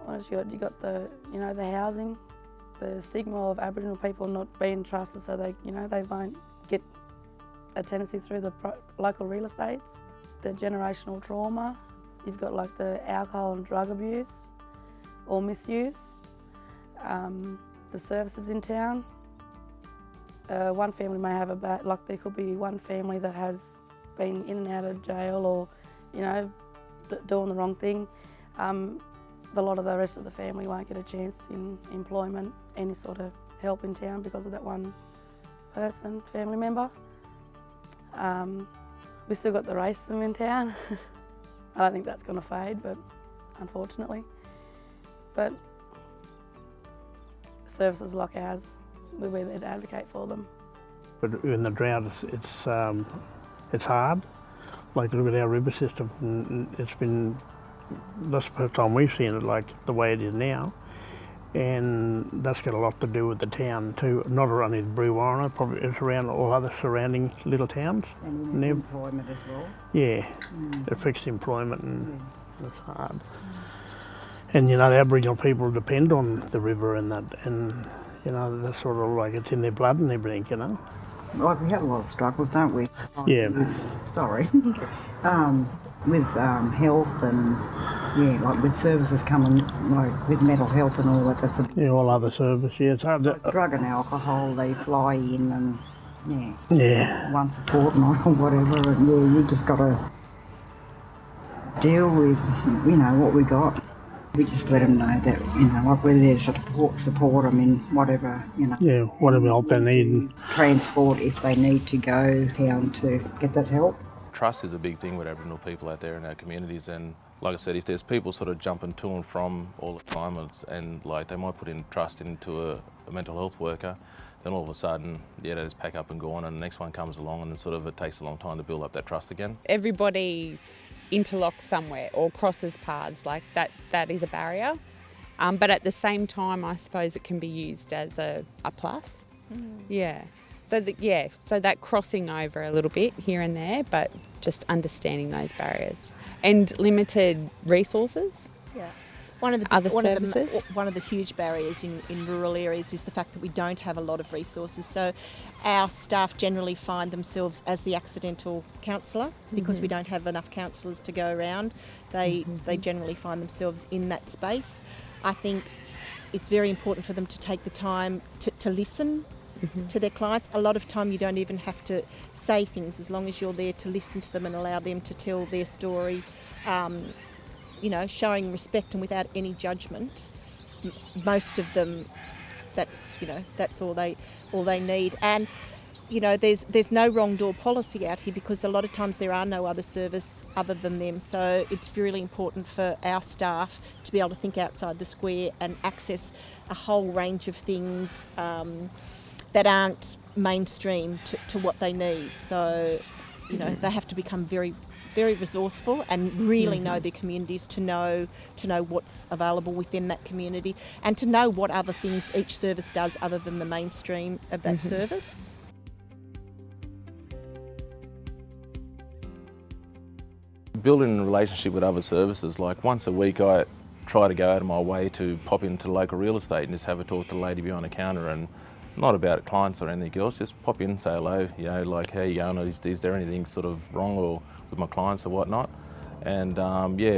What else you got the, the housing, the stigma of Aboriginal people not being trusted, so they won't get a tenancy through the local real estates. The generational trauma. You've got like the alcohol and drug abuse or misuse. The services in town. One family may have there could be one family that has been in and out of jail or, doing the wrong thing. A lot of the rest of the family won't get a chance in employment, any sort of help in town because of that one person, family member. We still got the racism in town. I don't think that's going to fade, but unfortunately. But services like ours, we're there to advocate for them. But in the drought, it's hard. Like look at our river system, that's the first time we've seen it like the way it is now. And that's got a lot to do with the town too. Not only Brewarrina, probably it's around all other surrounding little towns. And employment as well. Yeah, it affects employment and it's hard. And the Aboriginal people depend on the river and that, and that's sort of like it's in their blood and everything, Like we have a lot of struggles, don't we? Yeah. With health and like with services coming, like with mental health and all that. That's all other service. Yeah, it's hard. Drug and alcohol, they fly in and once a fortnight or whatever, and you just got to deal with what we got. We just let them know that like we're there to support them in whatever Yeah, whatever help they need. Transport if they need to go down to get that help. Trust is a big thing with Aboriginal people out there in our communities, and like I said, if there's people sort of jumping to and from all the time and like they might put in trust into a mental health worker, then all of a sudden, they just pack up and go on and the next one comes along and then sort of it takes a long time to build up that trust again. Everybody interlocks somewhere or crosses paths, like that is a barrier. But at the same time, I suppose it can be used as a plus. Yeah. So that crossing over a little bit here and there, but just understanding those barriers and limited resources. Yeah. One of the huge barriers in rural areas is the fact that we don't have a lot of resources. So our staff generally find themselves as the accidental counsellor because we don't have enough counsellors to go around. They generally find themselves in that space. I think it's very important for them to take the time to listen to their clients. A lot of time you don't even have to say things as long as you're there to listen to them and allow them to tell their story. Showing respect and without any judgment. Most of them, that's all they need. And there's no wrong door policy out here because a lot of times there are no other service other than them. So it's really important for our staff to be able to think outside the square and access a whole range of things that aren't mainstream to what they need. So they have to become very, very resourceful and really know their communities to know what's available within that community and to know what other things each service does other than the mainstream of that service. Building a relationship with other services, like once a week I try to go out of my way to pop into local real estate and just have a talk to the lady behind the counter, and not about clients or anything else, just pop in, say hello, like how you going, or is there anything sort of wrong or with my clients or whatnot, and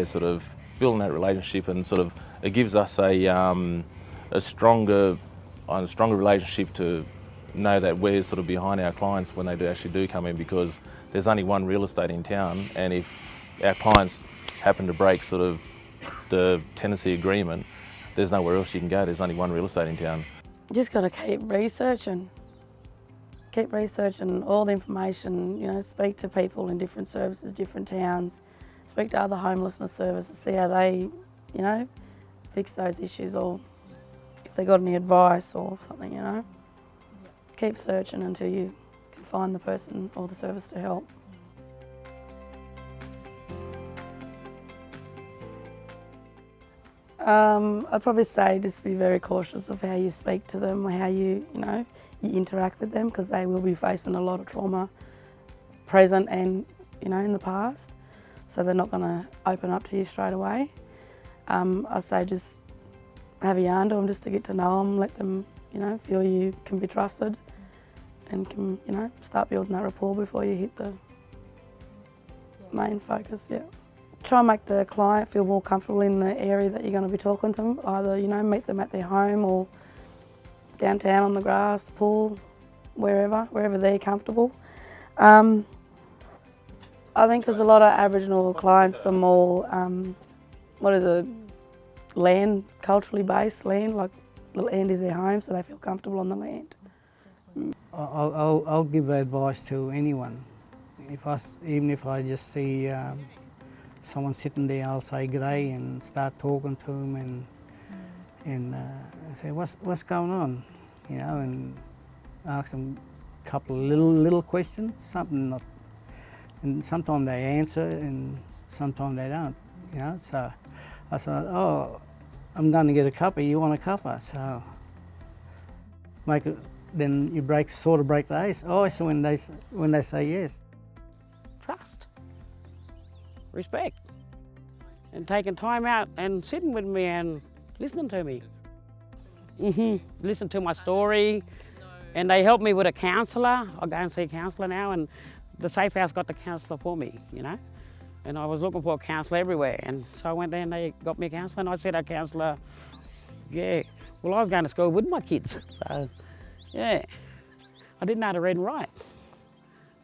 sort of building that relationship, and sort of it gives us a stronger relationship to know that we're sort of behind our clients when they do come in, because there's only one real estate in town, and if our clients happen to break sort of the tenancy agreement, there's nowhere else you can go. There's only one real estate in town. Just got to keep researching all the information, speak to people in different services, different towns, speak to other homelessness services, see how they, fix those issues, or if they got any advice or something, Keep searching until you can find the person or the service to help. I'd probably say just be very cautious of how you speak to them, or how you interact with them, because they will be facing a lot of trauma present and, in the past. So they're not going to open up to you straight away. I'd say just have a yarn to them just to get to know them, let them, feel you can be trusted and can, start building that rapport before you hit the main focus, yeah. Try and make the client feel more comfortable in the area that you're going to be talking to them. Either, meet them at their home or downtown on the grass, pool, wherever they're comfortable. I think because a lot of Aboriginal clients are more, land, culturally based land, like the land is their home, so they feel comfortable on the land. I'll give advice to anyone. Even if I just see someone sitting there, I'll say g'day and start talking to them and say what's going on, and ask them a couple of little questions, something not, and sometimes they answer and sometimes they don't, So I said, oh, I'm going to get a cuppa. You want a cuppa? So then you sort of break the ice. Oh, so when they say yes. Trust, respect, and taking time out and sitting with me and listening to me. Listen to my story, and they help me with a counsellor. I go and see a counsellor now, and the Safe House got the counsellor for me, And I was looking for a counsellor everywhere, and so I went there and they got me a counsellor, and I said, a counsellor, yeah. Well, I was going to school with my kids, so yeah. I didn't know how to read and write,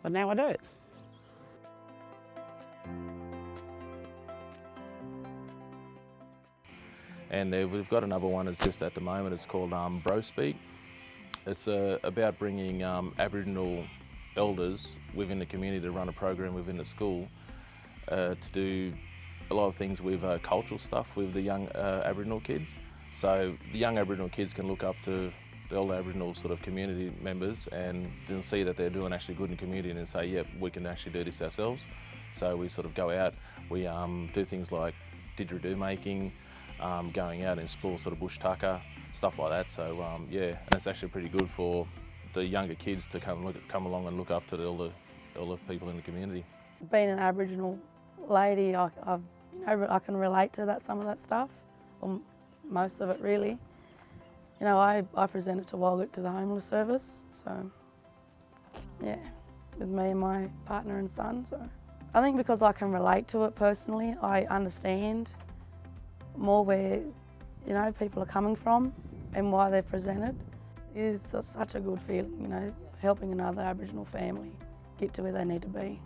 but now I do. And we've got another one that's just at the moment, it's called Bro Speak. It's about bringing Aboriginal elders within the community to run a program within the school to do a lot of things with cultural stuff with the young Aboriginal kids. So the young Aboriginal kids can look up to the older Aboriginal sort of community members and then see that they're doing actually good in the community and say, yep, we can actually do this ourselves. So we sort of go out, we do things like didgeridoo making, going out and explore sort of bush tucker, stuff like that. So yeah, and it's actually pretty good for the younger kids to come along and look up to the older people in the community. Being an Aboriginal lady, I can relate to some of that stuff, or most of it really. I presented to Walgett to the homeless service, so yeah, with me and my partner and son. So I think because I can relate to it personally, I understand more where people are coming from and why they're presented. It is such a good feeling, helping another Aboriginal family get to where they need to be.